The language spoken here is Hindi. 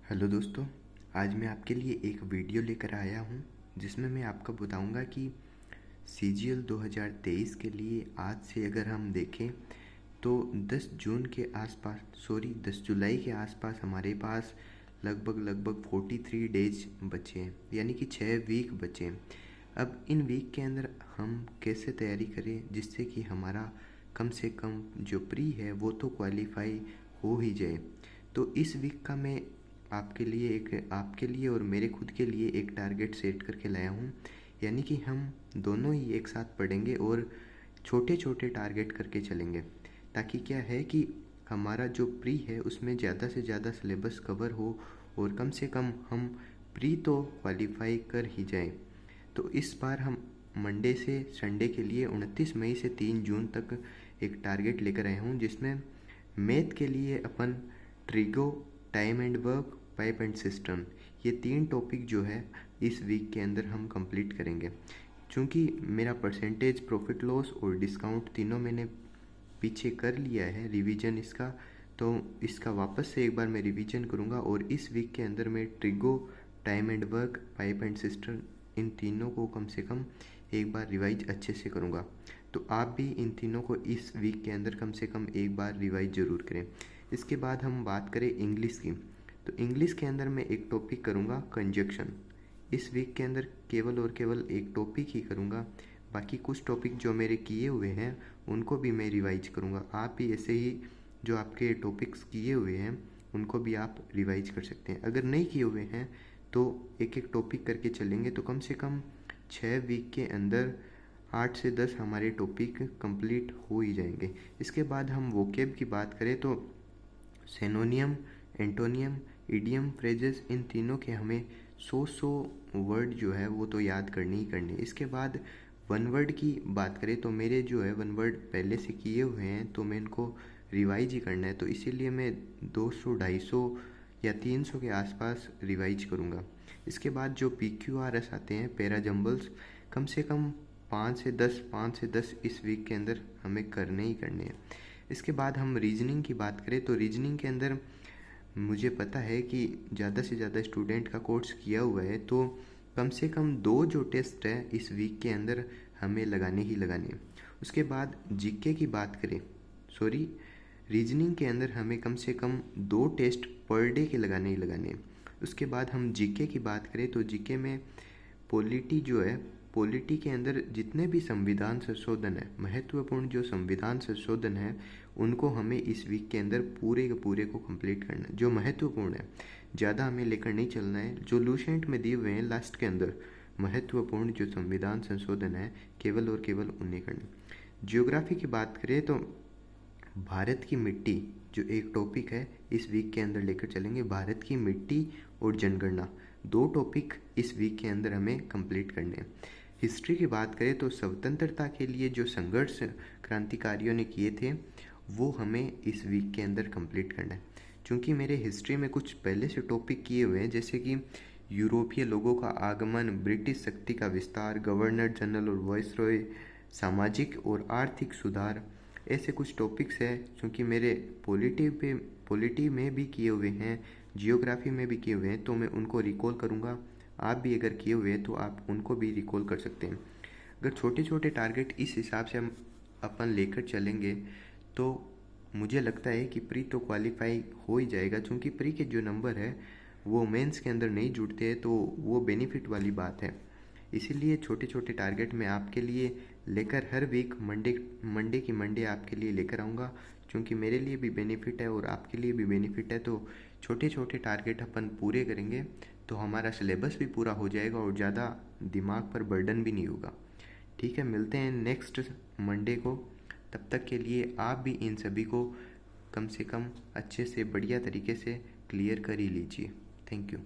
हेलो दोस्तों, आज मैं आपके लिए एक वीडियो लेकर आया हूं जिसमें मैं आपको बताऊंगा कि CGL 2023 के लिए आज से अगर हम देखें तो 10 जून के आसपास 10 जुलाई के आसपास हमारे पास लगभग 43 डेज बचे हैं, यानी कि 6 वीक बचे हैं। अब इन वीक के अंदर हम कैसे तैयारी करें जिससे कि हमारा कम से कम जो प्री है वो तो क्वालिफाई हो ही जाए। तो इस वीक का मैं आपके लिए और मेरे खुद के लिए एक टारगेट सेट करके लाया हूँ, यानी कि हम दोनों ही एक साथ पढ़ेंगे और छोटे छोटे टारगेट करके चलेंगे, ताकि क्या है कि हमारा जो प्री है उसमें ज़्यादा से ज़्यादा सिलेबस कवर हो और कम से कम हम प्री तो क्वालिफाई कर ही जाएं। तो इस बार हम मंडे से संडे के लिए 29 मई से 3 जून तक एक टारगेट लेकर आए हूँ, जिसमें मैथ के लिए अपन trigo, time and work, pipe and cistern, ये 3 टॉपिक जो है इस वीक के अंदर हम कंप्लीट करेंगे। चूँकि मेरा परसेंटेज, प्रॉफिट लॉस और डिस्काउंट तीनों मैंने पीछे कर लिया है रिवीजन इसका, तो इसका वापस से एक बार मैं रिवीजन करूँगा और इस वीक के अंदर मैं ट्रिगो, time and work, pipe and cistern, इन तीनों को कम से कम एक बार रिवाइज अच्छे से करूँगा। तो आप भी इन तीनों को इस वीक के अंदर कम से कम एक बार रिवाइज ज़रूर करें। इसके बाद हम बात करें इंग्लिश की, तो इंग्लिश के अंदर मैं एक टॉपिक करूँगा कंजक्शन। इस वीक के अंदर केवल और केवल एक टॉपिक ही करूँगा, बाकी कुछ टॉपिक जो मेरे किए हुए हैं उनको भी मैं रिवाइज करूँगा। आप भी ऐसे ही जो आपके टॉपिक्स किए हुए हैं उनको भी आप रिवाइज कर सकते हैं। अगर नहीं किए हुए हैं तो एक एक टॉपिक करके चलेंगे, तो कम से कम 6 वीक के अंदर 8 से 10 हमारे टॉपिक कंप्लीट हो ही जाएंगे। इसके बाद हम वोकेब की बात करें तो सिनोनियम, एंटोनियम, इडियम, फ्रेजेस, इन तीनों के हमें 100 वर्ड जो है वो तो याद करनी ही करनी है। इसके बाद वन वर्ड की बात करें तो मेरे जो है वन वर्ड पहले से किए हुए हैं, तो मैं इनको रिवाइज ही करना है, तो इसीलिए मैं 200, 250 या 300 के आसपास रिवाइज करूँगा। इसके बाद जो PQRS आते हैं, पैरा जम्बल्स, कम से कम 5 से 10 इस वीक के अंदर हमें करने ही करने हैं। इसके बाद हम रीजनिंग की बात करें तो रीजनिंग के अंदर मुझे पता है कि ज़्यादा से ज़्यादा स्टूडेंट का कोर्स किया हुआ है, तो कम से कम 2 जो टेस्ट है इस वीक के अंदर हमें लगाने ही लगाने। उसके बाद जीके की बात करें, रीजनिंग के अंदर हमें कम से कम 2 टेस्ट पर डे के लगाने ही लगाने। उसके बाद हम जीके की बात करें तो जीके में पॉलिटी जो है, पॉलिटी के अंदर जितने भी संविधान संशोधन है, महत्वपूर्ण जो संविधान संशोधन है, उनको हमें इस वीक के अंदर पूरे के पूरे को कंप्लीट करना है। जो महत्वपूर्ण है, ज़्यादा हमें लेकर नहीं चलना है। जो लूसेंट में दिए हुए हैं लास्ट के अंदर, महत्वपूर्ण जो संविधान संशोधन है, केवल और केवल उन्हें करना। जियोग्राफी की बात करें तो भारत की मिट्टी जो एक टॉपिक है इस वीक के अंदर लेकर चलेंगे। भारत की मिट्टी और जनगणना, 2 टॉपिक इस वीक के अंदर हमें कंप्लीट करने हैं। हिस्ट्री की बात करें तो स्वतंत्रता के लिए जो संघर्ष क्रांतिकारियों ने किए थे वो हमें इस वीक के अंदर कंप्लीट करना है। क्योंकि मेरे हिस्ट्री में कुछ पहले से टॉपिक किए हुए हैं, जैसे कि यूरोपीय लोगों का आगमन, ब्रिटिश शक्ति का विस्तार, गवर्नर जनरल और वाइसरॉय, सामाजिक और आर्थिक सुधार, ऐसे कुछ टॉपिक्स हैं क्योंकि मेरे पॉलिटी में भी किए हुए हैं, जियोग्राफी में भी किए हुए हैं, तो मैं उनको रिकॉल करूँगा। आप भी अगर किए हुए हैं तो आप उनको भी रिकॉल कर सकते हैं। अगर छोटे छोटे टारगेट इस हिसाब से हम अपन लेकर चलेंगे तो मुझे लगता है कि प्री तो क्वालिफाई हो ही जाएगा, क्योंकि प्री के जो नंबर है वो मेंस के अंदर नहीं जुड़ते हैं, तो वो बेनिफिट वाली बात है। इसीलिए छोटे छोटे टारगेट मैं आपके लिए लेकर हर वीक मंडे की मंडे आपके लिए लेकर आऊँगा, क्योंकि मेरे लिए भी बेनिफिट है और आपके लिए भी बेनिफिट है। तो छोटे छोटे टारगेट अपन पूरे करेंगे तो हमारा सिलेबस भी पूरा हो जाएगा और ज़्यादा दिमाग पर बर्डन भी नहीं होगा। ठीक है, मिलते हैं नेक्स्ट मंडे को। तब तक के लिए आप भी इन सभी को कम से कम अच्छे से बढ़िया तरीके से क्लियर कर ही लीजिए। Thank you.